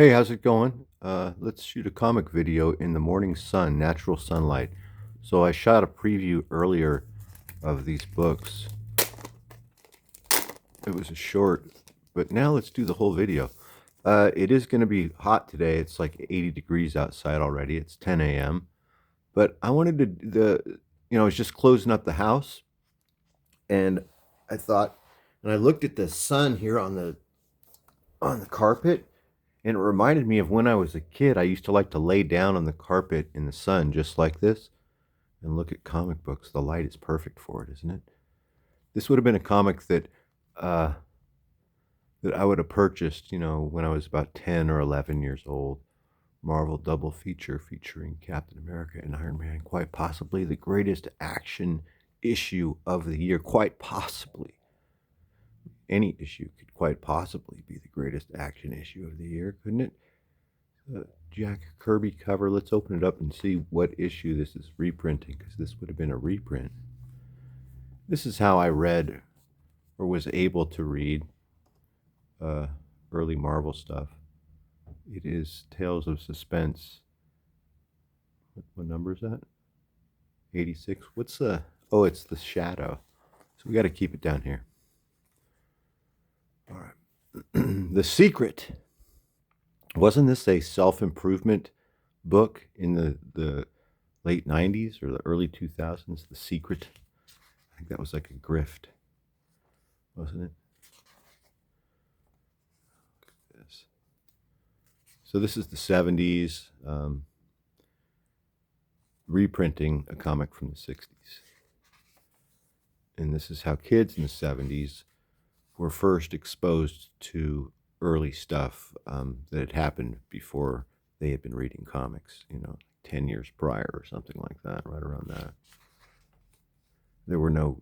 Hey, how's it going? Let's shoot a comic video in the morning sun, natural sunlight. So I shot a preview earlier of these books. It was a short, but now let's do the whole video. It is going to be hot today. It's like 80 degrees outside already. It's 10 a.m. But I wanted I was just closing up the house, and I thought, and I looked at the sun here on the carpet. And it reminded me of when I was a kid. I used to like to lay down on the carpet in the sun just like this and look at comic books. The light is perfect for it, isn't it? This would have been a comic uh, that I would have purchased, when I was about 10 or 11 years old. Marvel double feature featuring Captain America and Iron Man. Quite possibly the greatest action issue of the year. Quite possibly. Any issue could quite possibly be the greatest action issue of the year, couldn't it? Jack Kirby cover. Let's open it up and see what issue this is reprinting, because this would have been a reprint. This is how I read, or was able to read, early Marvel stuff. It is Tales of Suspense. What number is that? 86. What's the... Oh, it's the Shadow. So we got to keep it down here. All right. The Secret. Wasn't this a self-improvement book in the late 90s or the early 2000s? The Secret. I think that was like a grift, wasn't it? Look at this. So this is the 70s, reprinting a comic from the 60s. And this is how kids in the 70s were first exposed to early stuff that had happened before they had been reading comics, 10 years prior or something like that, right around that. There were no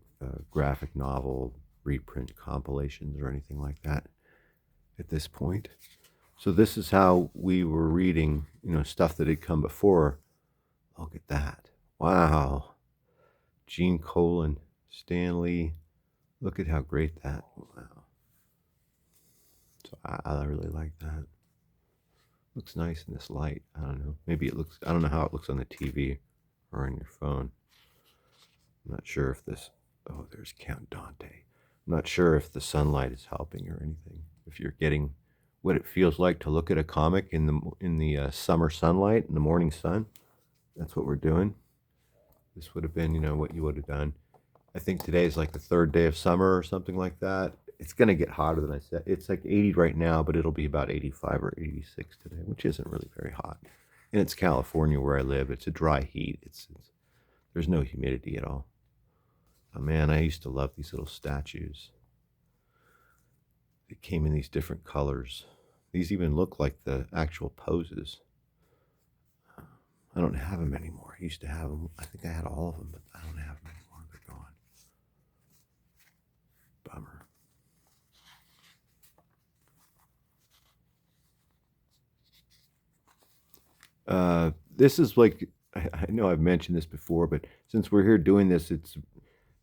graphic novel reprint compilations or anything like that at this point. So this is how we were reading, stuff that had come before. Look at that. Wow. Gene Colan, Stan Lee. Look at how great that. Wow. So I really like that. Looks nice in this light. I don't know. Maybe it looks, I don't know how it looks on the TV or on your phone. I'm not sure if this, oh, there's Count Dante. I'm not sure if the sunlight is helping or anything. If you're getting what it feels like to look at a comic in the summer sunlight, in the morning sun, that's what we're doing. This would have been, what you would have done. I think today is like the third day of summer or something like that. It's going to get hotter than I said. It's like 80 right now, but it'll be about 85 or 86 today, which isn't really very hot. And it's California where I live. It's a dry heat. There's no humidity at all. Oh man, I used to love these little statues. It came in these different colors. These even look like the actual poses. I don't have them anymore. I used to have them. I think I had all of them, but I don't have them anymore. They're gone. Bummer. This is like, I know I've mentioned this before, but since we're here doing this,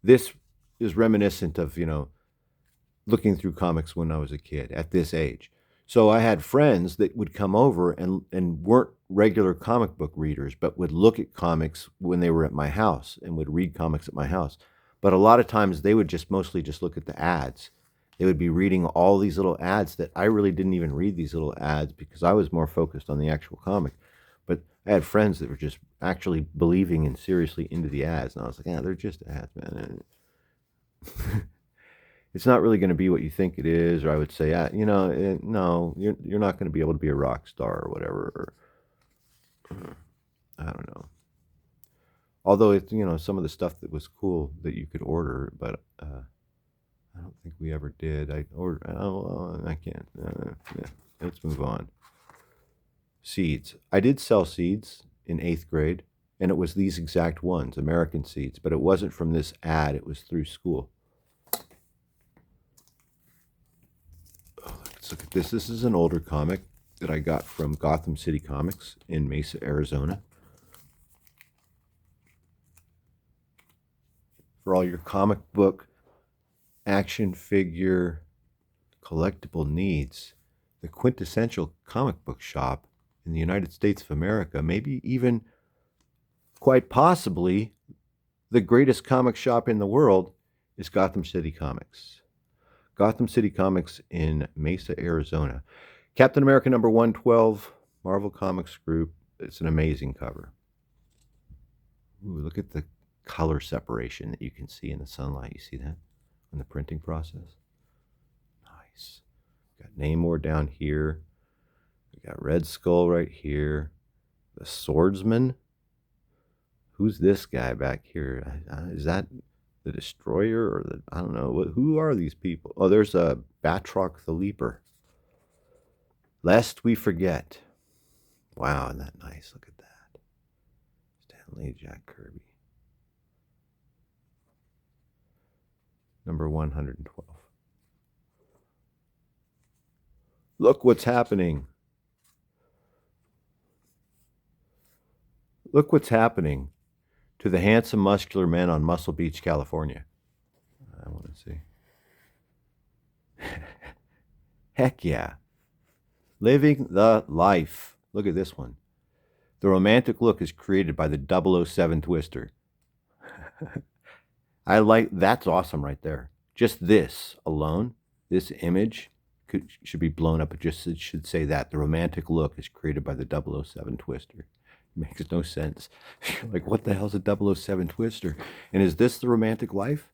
this is reminiscent of, looking through comics when I was a kid at this age. So I had friends that would come over and weren't regular comic book readers, but would look at comics when they were at my house and would read comics at my house. But a lot of times they would just mostly just look at the ads. They would be reading all these little ads that I really didn't even read these little ads because I was more focused on the actual comic. But I had friends that were just actually believing and seriously into the ads. And I was like, yeah, they're just ads, man. It's not really going to be what you think it is. Or I would say, no, you're not going to be able to be a rock star or whatever. Or, I don't know. Although it's, some of the stuff that was cool that you could order, but I don't think we ever did. I can't. Yeah, let's move on. Seeds. I did sell seeds in 8th grade, and it was these exact ones, American seeds, but it wasn't from this ad. It was through school. Oh, let's look at this. This is an older comic that I got from Gotham City Comics in Mesa, Arizona. For all your comic book, action figure, collectible needs, the quintessential comic book shop in the United States of America, maybe even quite possibly the greatest comic shop in the world, is Gotham City Comics. Gotham City Comics in Mesa, Arizona. Captain America number 112, Marvel Comics Group. It's an amazing cover. Ooh, look at the color separation that you can see in the sunlight. You see that in the printing process? Nice. Got Namor down here. We got Red Skull right here. The Swordsman. Who's this guy back here? Is that the Destroyer or the, I don't know. Who are these people? Oh, there's a Batroc the Leaper. Lest we forget. Wow, isn't that nice? Look at that. Stan Lee, Jack Kirby. Number 112. Look what's happening. Look what's happening to the handsome, muscular men on Muscle Beach, California. I want to see. Heck yeah. Living the life. Look at this one. The romantic look is created by the 007 Twister. I like, that's awesome right there. Just this alone, this image should be blown up. It should say that. The romantic look is created by the 007 Twister. It makes no sense. Like, what the hell's a 007 Twister? And is this the romantic life?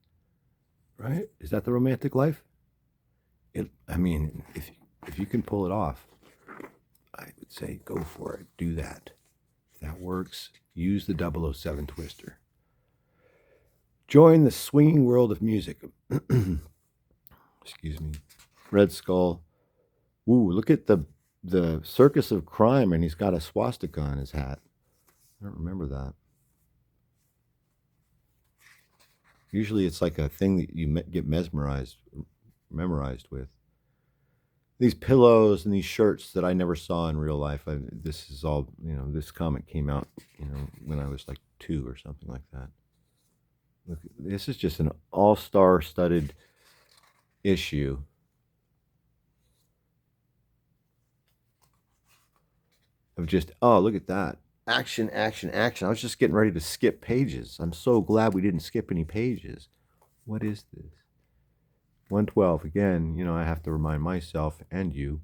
Right? Is that the romantic life? I mean, if you can pull it off, I would say go for it. Do that. If that works, use the 007 Twister. Join the swinging world of music. Excuse me. Red Skull. Ooh, look at the Circus of Crime, and he's got a swastika on his hat. I don't remember that. Usually it's like a thing that you get memorized with. These pillows and these shirts that I never saw in real life. This is all, this comic came out, when I was like 2 or something like that. Look, this is just an all-star studded issue. Of just, oh, look at that. Action, action, action. I was just getting ready to skip pages. I'm so glad we didn't skip any pages. What is this? 112. Again, I have to remind myself and you.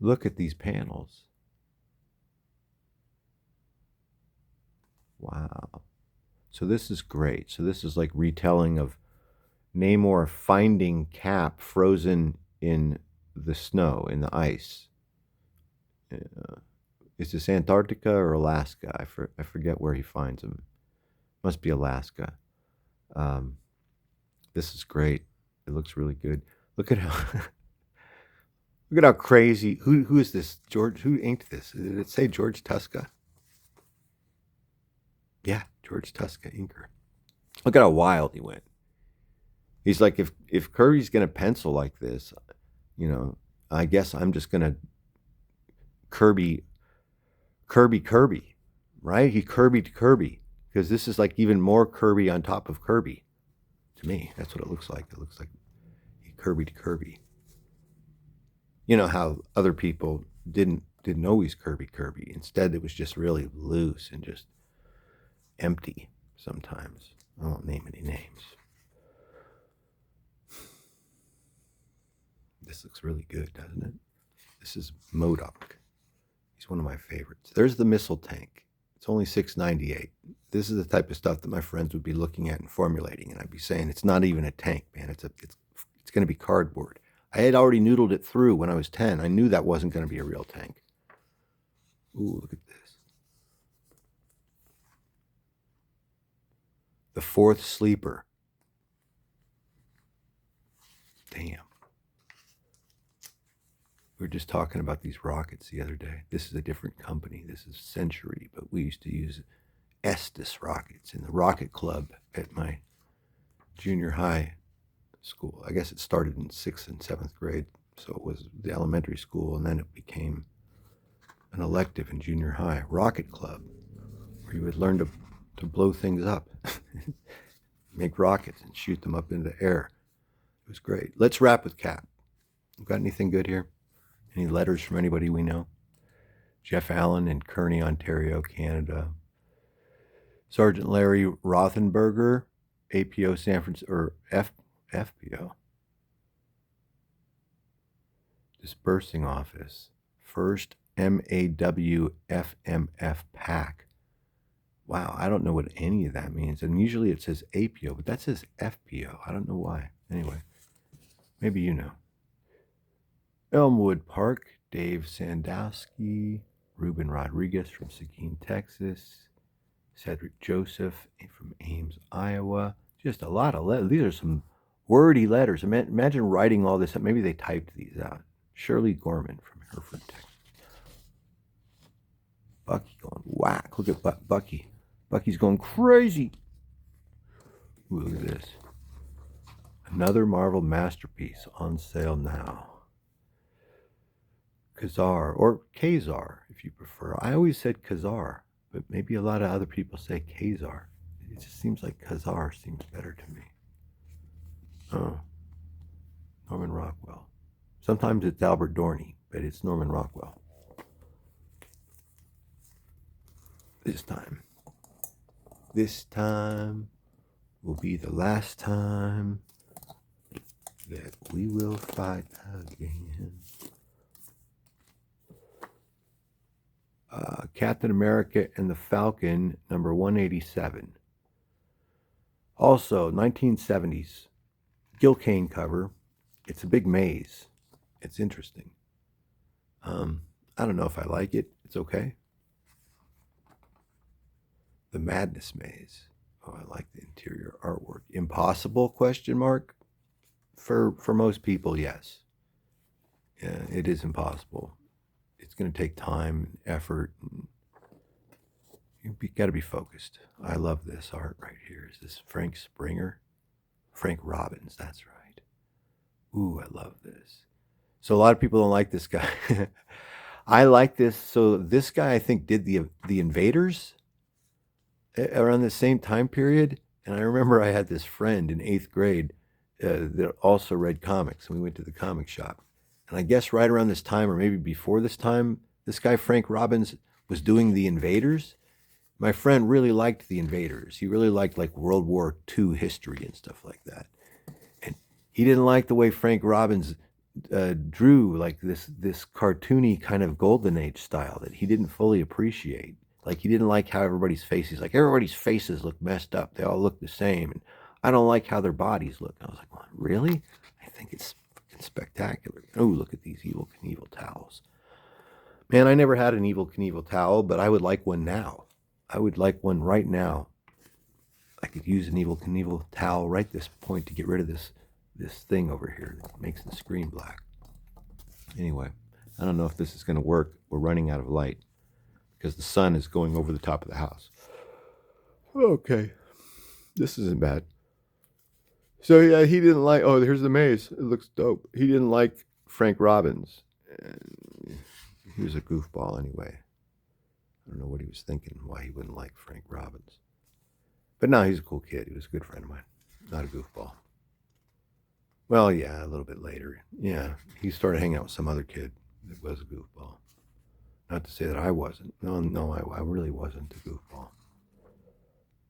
Look at these panels. Wow. So this is great. So this is like retelling of Namor finding Cap frozen in the snow, in the ice. Is this Antarctica or Alaska? I forget where he finds him. Must be Alaska. This is great. It looks really good. Look at how look at how crazy. Who is this? George? Who inked this? Did it say George Tuska? Yeah, George Tuska inker. Look at how wild he went. He's like, if Kirby's gonna pencil like this, I guess I'm just gonna Kirby, right? He Kirby'd Kirby, because this is like even more Kirby on top of Kirby. To me, that's what it looks like. It looks like he Kirby'd Kirby. You know how other people didn't always Kirby. Instead, it was just really loose and just empty sometimes. I won't name any names. This looks really good, doesn't it? This is MODOK. He's one of my favorites. There's the missile tank. It's only $6.98. This is the type of stuff that my friends would be looking at and formulating, and I'd be saying, it's not even a tank, man. It's going to be cardboard. I had already noodled it through when I was 10. I knew that wasn't going to be a real tank. Ooh, look at this. The fourth sleeper. Damn. We were just talking about these rockets the other day. This is a different company. This is Century, but we used to use Estes rockets in the rocket club at my junior high school. I guess it started in 6th and 7th grade, so it was the elementary school, and then it became an elective in junior high, rocket club, where you would learn to blow things up, make rockets and shoot them up into the air. It was great. Let's wrap with Cap. You got anything good here? Any letters from anybody we know? Jeff Allen in Kearney, Ontario, Canada. Sergeant Larry Rothenberger, APO San Francisco, or FPO. Dispersing Office. First MAWFMF PAC. Wow, I don't know what any of that means. And usually it says APO, but that says FPO. I don't know why. Anyway, maybe you know. Elmwood Park, Dave Sandowski, Ruben Rodriguez from Seguin, Texas, Cedric Joseph from Ames, Iowa. Just a lot of letters. These are some wordy letters. Imagine writing all this up. Maybe they typed these out. Shirley Gorman from Hereford, Texas. Bucky going whack. Look at Bucky. Bucky's going crazy. Ooh, look at this. Another Marvel masterpiece on sale now. Kazar, or Kazar, if you prefer. I always said Kazar, but maybe a lot of other people say Kazar. It just seems like Kazar seems better to me. Oh, Norman Rockwell. Sometimes it's Albert Dorney, but it's Norman Rockwell. This time will be the last time that we will fight again. Captain America and the Falcon, number 187. Also, 1970s. Gil Kane cover. It's a big maze. It's interesting. I don't know if I like it. It's okay. The Madness Maze. Oh, I like the interior artwork. Impossible? Question mark. For most people, yes. Yeah, it is impossible. It's going to take time and effort. And you've got to be focused. I love this art right here. Is this Frank Springer? Frank Robbins, that's right. Ooh, I love this. So a lot of people don't like this guy. I like this. So this guy, I think, did the Invaders around the same time period. And I remember I had this friend in 8th grade that also read comics. And we went to the comic shop. And I guess right around this time, or maybe before this time, this guy, Frank Robbins, was doing the Invaders. My friend really liked the Invaders. He really liked like World War II history and stuff like that. And he didn't like the way Frank Robbins drew like this cartoony kind of golden age style that he didn't fully appreciate. Like he didn't like how everybody's faces, like everybody's faces look messed up. They all look the same. And I don't like how their bodies look. And I was like, well, really? I think it's fucking spectacular. Oh, look at these Evel Knievel towels. Man, I never had an Evel Knievel towel, but I would like one now. I would like one right now. I could use an Evel Knievel towel right this point to get rid of this thing over here that makes the screen black. Anyway, I don't know if this is going to work. We're running out of light because the sun is going over the top of the house. Okay, this isn't bad. So yeah, he didn't like, oh, here's the maze. It looks dope. He didn't like Frank Robbins. And he was a goofball anyway. I don't know what he was thinking, why he wouldn't like Frank Robbins. But no, he's a cool kid. He was a good friend of mine. Not a goofball. Well, yeah, a little bit later. Yeah, he started hanging out with some other kid that was a goofball. Not to say that I wasn't. No, I really wasn't a goofball.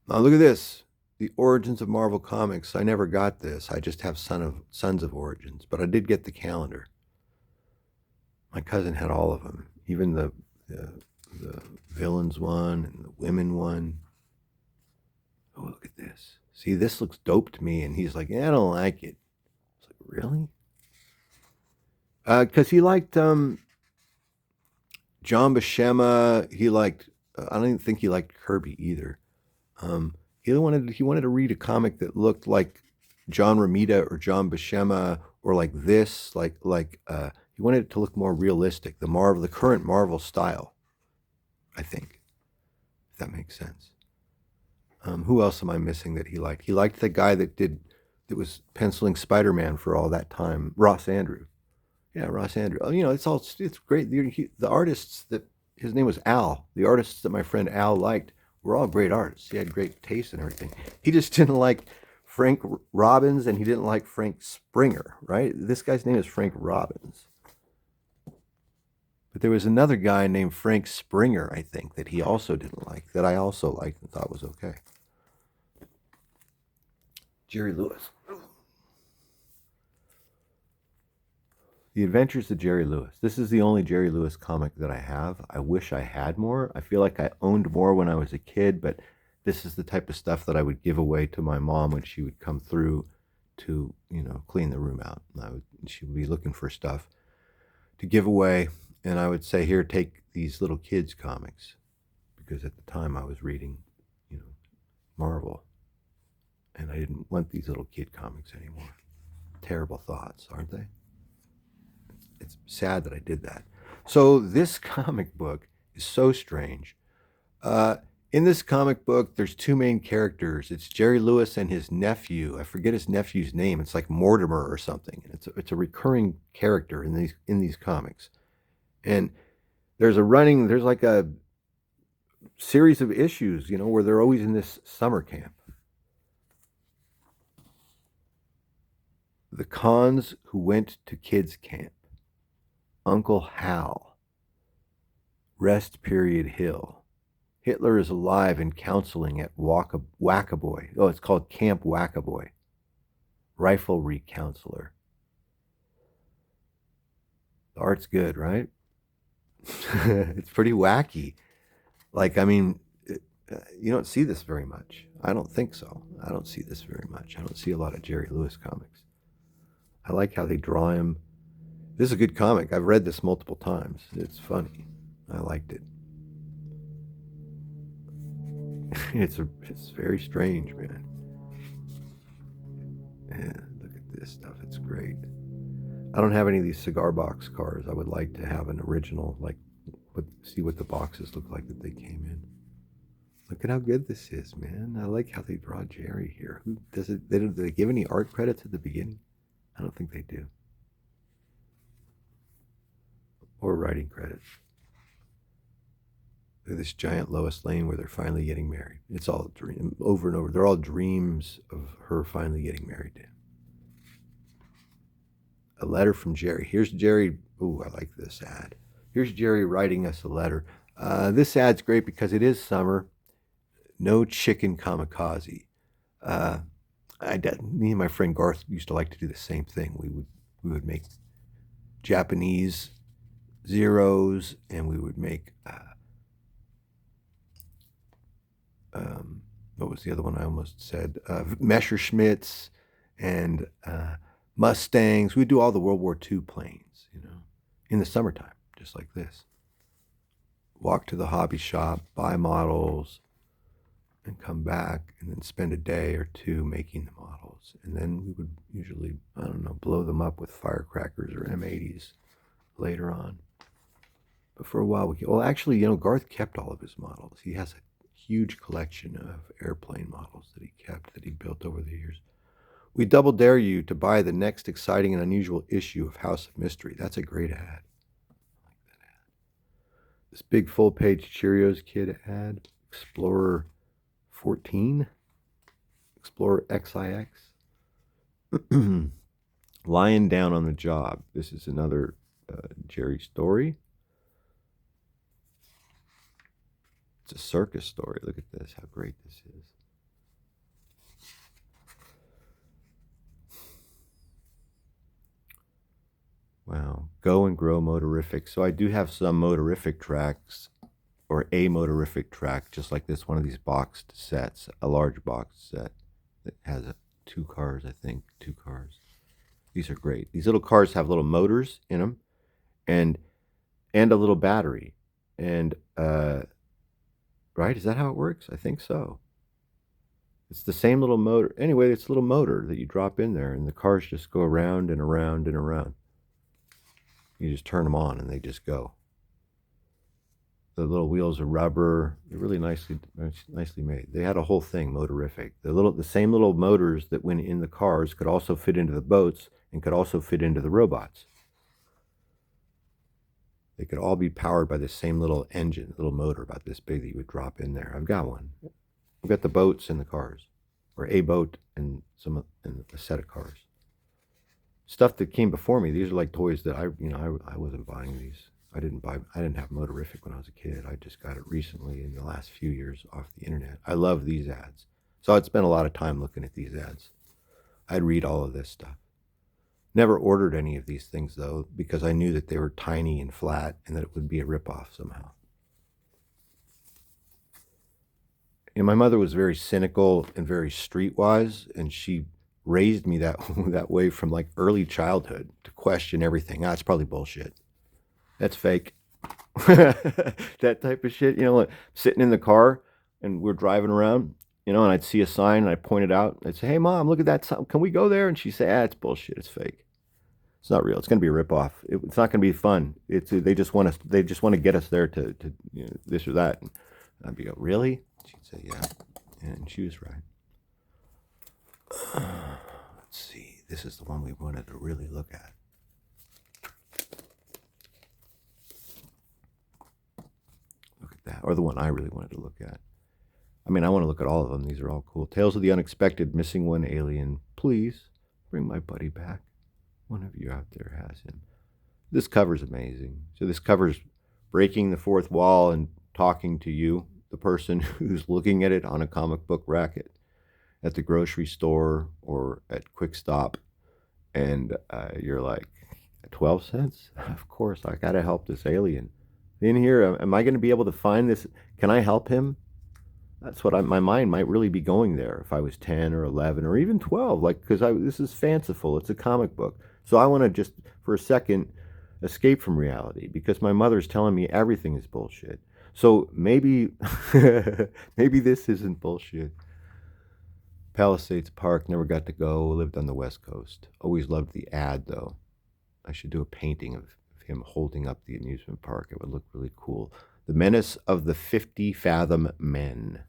Now look at this. The Origins of Marvel Comics. I never got this. I just have Sons of Origins. But I did get the calendar. My cousin had all of them. Even the villains one and the women one. Oh, look at this. See, this looks dope to me. And he's like, yeah, I don't like it. I was like, really? Because he liked John Buscema. He liked, I don't even think he liked Kirby either. He wanted to read a comic that looked like John Romita or John Buscema or like this, like he wanted it to look more realistic, the current Marvel style, I think, if that makes sense. Who else am I missing that he liked? He liked the guy that was penciling Spider-Man for all that time, Ross Andrew. Yeah, Ross Andrew. You know, it's great. The artists that, his name was Al. The artists that my friend Al liked were all great artists. He had great taste and everything. He just didn't like Frank Robbins, and he didn't like Frank Springer, right? This guy's name is Frank Robbins. But there was another guy named Frank Springer, I think, that he also didn't like, that I also liked and thought was okay. Jerry Lewis. The Adventures of Jerry Lewis. This is the only Jerry Lewis comic that I have. I wish I had more. I feel like I owned more when I was a kid, but this is the type of stuff that I would give away to my mom when she would come through to, clean the room out. She would be looking for stuff to give away, and I would say, here, take these little kids comics, because at the time I was reading, Marvel, and I didn't want these little kid comics anymore. Terrible thoughts, aren't they? It's sad that I did that. So this comic book is so strange. In this comic book, there's two main characters. It's Jerry Lewis and his nephew. I forget his nephew's name. It's like Mortimer or something. It's a recurring character in these comics. And there's like a series of issues, where they're always in this summer camp. The Cons Who Went to Kids Camp. Uncle Hal. Rest Period Hill. Hitler is alive and counseling at Wackaboy. Oh, it's called Camp Wackaboy. Riflery counselor. The art's good, right? It's pretty wacky. You don't see this very much. I don't think so. I don't see this very much. I don't see a lot of Jerry Lewis comics. I like how they draw him. This is a good comic. I've read this multiple times. It's funny. I liked it. It's very strange, man. Yeah, look at this stuff. It's great. I don't have any of these cigar box cars. I would like to have an original, see what the boxes look like that they came in. Look at how good this is, man. I like how they draw Jerry here. Who does it? Do they give any art credits at the beginning? I don't think they do. Or writing credits. This giant Lois Lane where they're finally getting married. It's all a dream, over and over. They're all dreams of her finally getting married to him. A letter from Jerry. Here's Jerry. Ooh, I like this ad. Here's Jerry writing us a letter. This ad's great because it is summer. No chicken kamikaze. Me and my friend Garth used to like to do the same thing. We would make Japanese zeros, and we would make what was the other one I almost said? Messerschmitts and Mustangs. We'd do all the World War II planes, in the summertime, just like this. Walk to the hobby shop, buy models, and come back, and then spend a day or two making the models. And then we would usually, blow them up with firecrackers or M80s later on. But for a while, actually, Garth kept all of his models. He has a huge collection of airplane models that he kept, that he built over the years. We double dare you to buy the next exciting and unusual issue of House of Mystery. That's a great ad. I like that ad. This big full-page Cheerios Kid ad. Explorer 14. Explorer XIX. Lying Down on the Job. This is another Jerry story. It's a circus story. Look at this, how great this is. Wow. Go and Grow Motorific. So I do have some motorific tracks, or a motorific track, just like this, one of these boxed sets, a large boxed set that has two cars, I think, two cars. These are great. These little cars have little motors in them, and a little battery. And right? Is that how it works? I think so. It's the same little motor. Anyway, it's a little motor that you drop in there, and the cars just go around and around and around. You just turn them on, and they just go. The little wheels are rubber. They're really nicely made. They had a whole thing, motorific. The same little motors that went in the cars could also fit into the boats and could also fit into the robots. They could all be powered by the same little engine, little motor about this big that you would drop in there. I've got one. I've got the boats and the cars, or a boat and a set of cars. Stuff that came before me. These are like toys that I wasn't buying these. I didn't have Motorific when I was a kid. I just got it recently in the last few years off the internet. I love these ads. So I'd spend a lot of time looking at these ads. I'd read all of this stuff. Never ordered any of these things though, because I knew that they were tiny and flat and that it would be a ripoff somehow. And my mother was very cynical and very streetwise, and she raised me that that way from like early childhood to question everything. Ah, it's probably bullshit. That's fake. That type of shit. You know, like sitting in the car and we're driving around, you know, and I'd see a sign and I'd point it out. I'd say, "Hey, Mom, look at that sign. Can we go there?" And she'd say, "Ah, it's bullshit. It's fake. It's not real. It's going to be a ripoff. It's not going to be fun. They just want us. They just want to get us there to you know, this or that." And I'd be go, "Really?" She'd say, "Yeah," and she was right. Let's see. This is the one we wanted to really look at. Look at that, or the one I really wanted to look at. I mean, I want to look at all of them. These are all cool. Tales of the Unexpected, Missing One Alien. Please bring my buddy back. One of you out there has him. This cover's amazing. So this cover's breaking the fourth wall and talking to you, the person who's looking at it on a comic book racket at the grocery store or at Quick Stop, and you're like, 12 cents? Of course, I gotta help this alien. In here, am I going to be able to find this? Can I help him? That's what my mind might really be going there if I was 10 or 11 or even 12, like, because this is fanciful. It's a comic book. So I want to just, for a second, escape from reality because my mother's telling me everything is bullshit. So maybe, maybe this isn't bullshit. Palisades Park, never got to go, lived on the West Coast. Always loved the ad, though. I should do a painting of him holding up the amusement park. It would look really cool. The Menace of the 50 Fathom Men.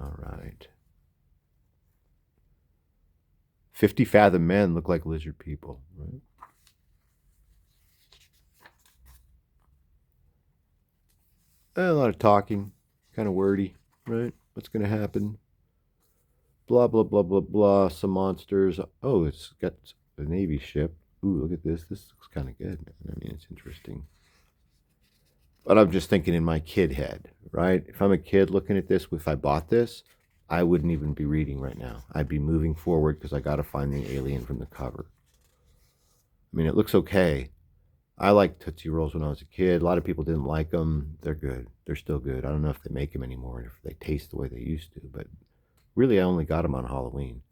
All right. 50 Fathom Men look like lizard people, right? A lot of talking, kind of wordy, right? What's going to happen? Blah, blah, blah, blah, blah. Some monsters. Oh, it's got a Navy ship. Ooh, look at this. This looks kind of good. I mean, it's interesting. But I'm just thinking in my kid head, right? If I'm a kid looking at this, if I bought this, I wouldn't even be reading right now. I'd be moving forward because I got to find the alien from the cover. I mean, it looks okay. I liked Tootsie Rolls when I was a kid. A lot of people didn't like them. They're good. They're still good. I don't know if they make them anymore, if they taste the way they used to. But really, I only got them on Halloween.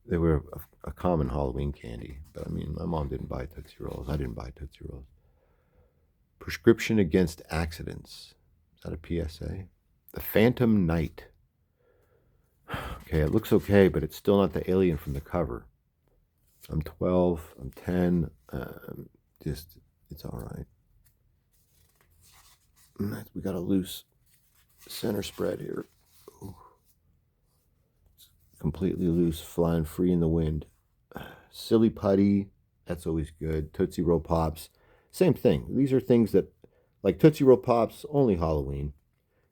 They were a common Halloween candy. But I mean, my mom didn't buy Tootsie Rolls. I didn't buy Tootsie Rolls. Prescription Against Accidents. Is that a PSA? The Phantom Knight. Okay, it looks okay, but it's still not the alien from the cover. I'm 12. I'm 10. It's all right. We got a loose center spread here. Ooh. It's completely loose, flying free in the wind. Silly Putty. That's always good. Tootsie Roll Pops. Same thing. These are things that, like Tootsie Roll Pops, only Halloween.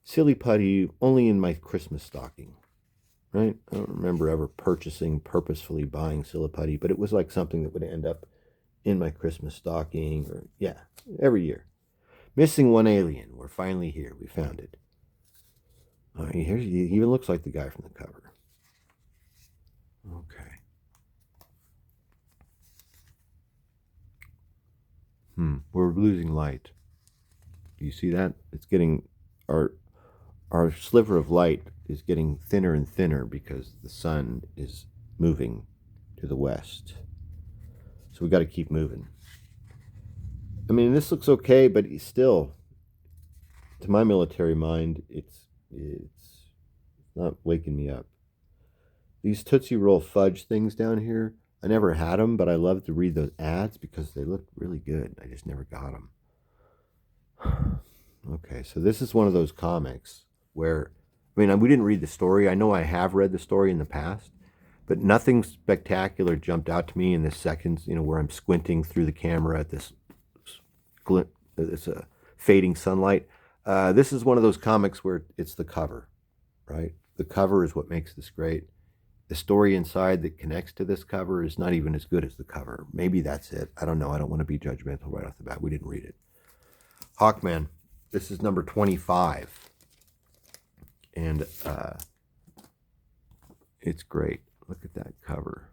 Silly Putty, only in my Christmas stocking. Right? I don't remember ever purposefully buying Silly Putty, but it was like something that would end up in my Christmas stocking, or yeah, every year. Missing One Alien. We're finally here. We found it. All right, he even looks like the guy from the cover. Okay. We're losing light. Do you see that? It's getting, our sliver of light is getting thinner and thinner because the sun is moving to the west. So we got to keep moving. I mean, this looks okay, but still, to my military mind, it's not waking me up. These Tootsie Roll fudge things down here, I never had them, but I love to read those ads because they look really good. I just never got them. Okay, so this is one of those comics where, I mean, we didn't read the story. I know I have read the story in the past, but nothing spectacular jumped out to me in the seconds, where I'm squinting through the camera at this fading sunlight. This is one of those comics where it's the cover, right? The cover is what makes this great. The story inside that connects to this cover is not even as good as the cover. Maybe that's it. I don't know. I don't want to be judgmental right off the bat. We didn't read it. Hawkman. This is number 25. And it's great. Look at that cover.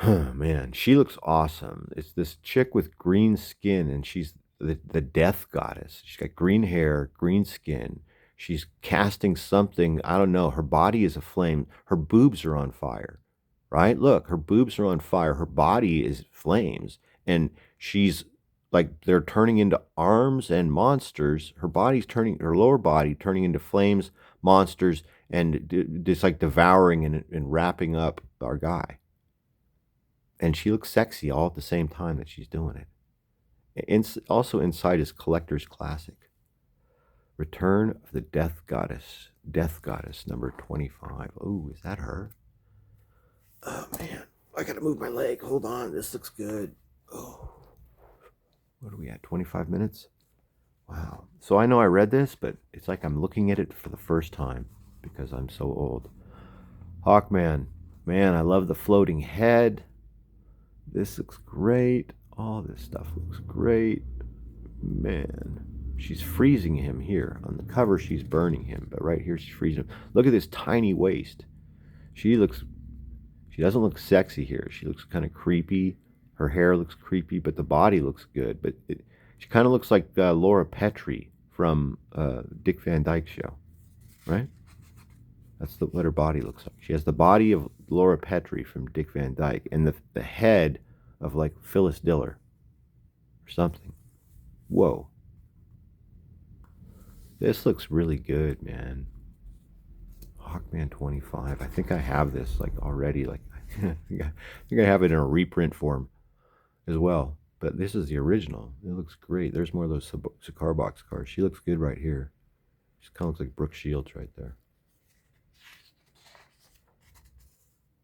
Man, she looks awesome. It's this chick with green skin, and she's the death goddess. She's got green hair, green skin. She's casting something. I don't know. Her body is aflame. Her boobs are on fire, right? Look, her boobs are on fire. Her body is flames. And she's like, they're turning into arms and monsters. Her body's turning, her lower body turning into flames, monsters, and just like devouring and wrapping up our guy. And she looks sexy all at the same time that she's doing it. And also inside is Collector's Classic. Return of the Death Goddess. Death Goddess, number 25. Oh, is that her? Oh, man. I gotta move my leg. Hold on. This looks good. Oh. What are we at? 25 minutes? Wow. So I know I read this, but it's like I'm looking at it for the first time because I'm so old. Hawkman. Man, I love the floating head. This looks great. All this stuff looks great. Man, she's freezing him here. On the cover, she's burning him, but right here, she's freezing him. Look at this tiny waist. She doesn't look sexy here. She looks kind of creepy. Her hair looks creepy, but the body looks good. But she kind of looks like Laura Petrie from Dick Van Dyke Show, right? That's what her body looks like. She has the body of Laura Petrie from Dick Van Dyke and the head of like Phyllis Diller or something. Whoa. This looks really good, man. Hawkman 25. I think I have this like already. Like I think I have it in a reprint form as well. But this is the original. It looks great. There's more of those cigar box cards. She looks good right here. She kind of looks like Brooke Shields right there.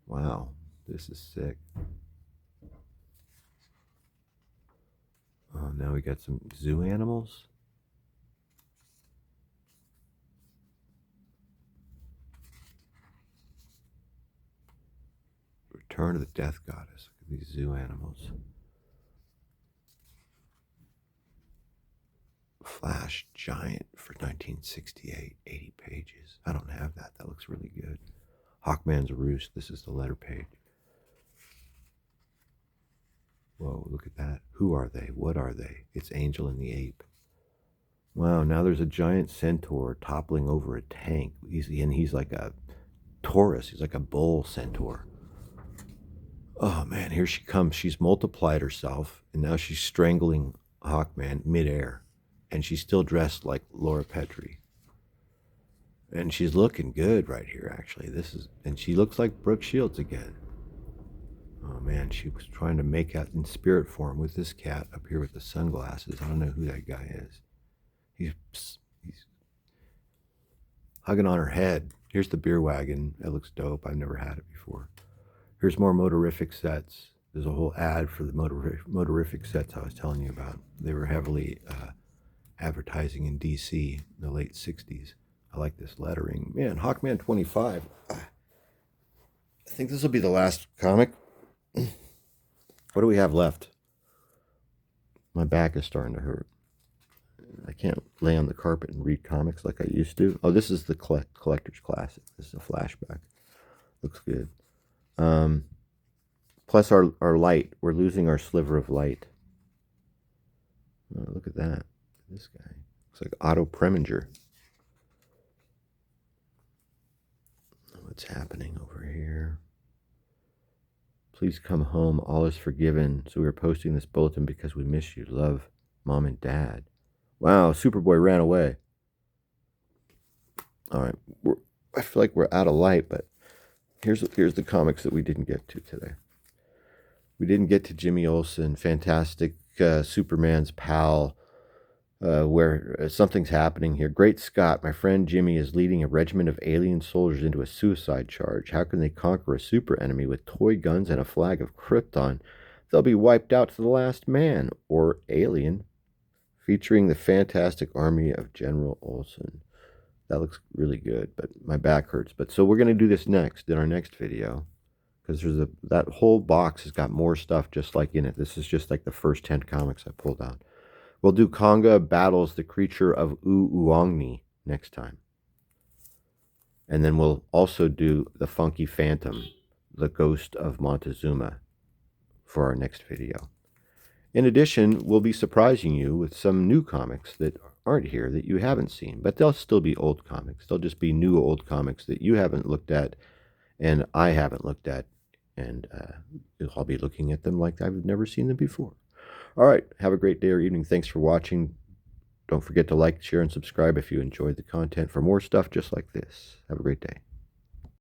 Wow, this is sick. Oh, now we got some zoo animals. Return of the Death Goddess. Look at these zoo animals. Flash Giant for 1968, 80 pages. I don't have that. That looks really good. Hawkman's Roost. This is the letter page. Whoa, look at that. Who are they? What are they? It's Angel and the Ape. Wow, now there's a giant centaur toppling over a tank. He's like a Taurus. He's like a bull centaur. Oh, man, here she comes. She's multiplied herself, and now she's strangling Hawkman midair. And she's still dressed like Laura Petrie. And she's looking good right here, actually. And she looks like Brooke Shields again. Oh, man, she was trying to make out in spirit form with this cat up here with the sunglasses. I don't know who that guy is. He's hugging on her head. Here's the beer wagon. That looks dope. I've never had it before. Here's more motorific sets. There's a whole ad for the motorific sets I was telling you about. They were heavily advertising in DC in the late 60s. I like this lettering. Man, Hawkman 25. I think this will be the last comic. What do we have left? My back is starting to hurt. I can't lay on the carpet and read comics like I used to. Oh, this is the Collector's Classic. This is a flashback. Looks good. Plus our light. We're losing our sliver of light. Oh, look at that. This guy. Looks like Otto Preminger. What's happening over here? Please come home. All is forgiven. So we are posting this bulletin because we miss you. Love, Mom and Dad. Wow, Superboy ran away. All right. I feel like we're out of light, but here's the comics that we didn't get to today. We didn't get to Jimmy Olsen, Fantastic Superman's pal, where something's happening here. Great Scott, my friend Jimmy is leading a regiment of alien soldiers into a suicide charge. How can they conquer a super enemy with toy guns and a flag of Krypton? They'll be wiped out to the last man, or alien. Featuring the fantastic army of General Olsen. That looks really good, but my back hurts. But so we're going to do this next in our next video, because that whole box has got more stuff just like in it. This is just like the first 10 comics I pulled out. We'll do Konga battles the creature of Uongni next time. And then we'll also do the Funky Phantom, the Ghost of Montezuma, for our next video. In addition, we'll be surprising you with some new comics that aren't here that you haven't seen, but they'll still be old comics. They'll just be new old comics that you haven't looked at and I haven't looked at, and I'll be looking at them like I've never seen them before. All right, have a great day or evening. Thanks for watching. Don't forget to like, share, and subscribe if you enjoyed the content for more stuff just like this. Have a great day.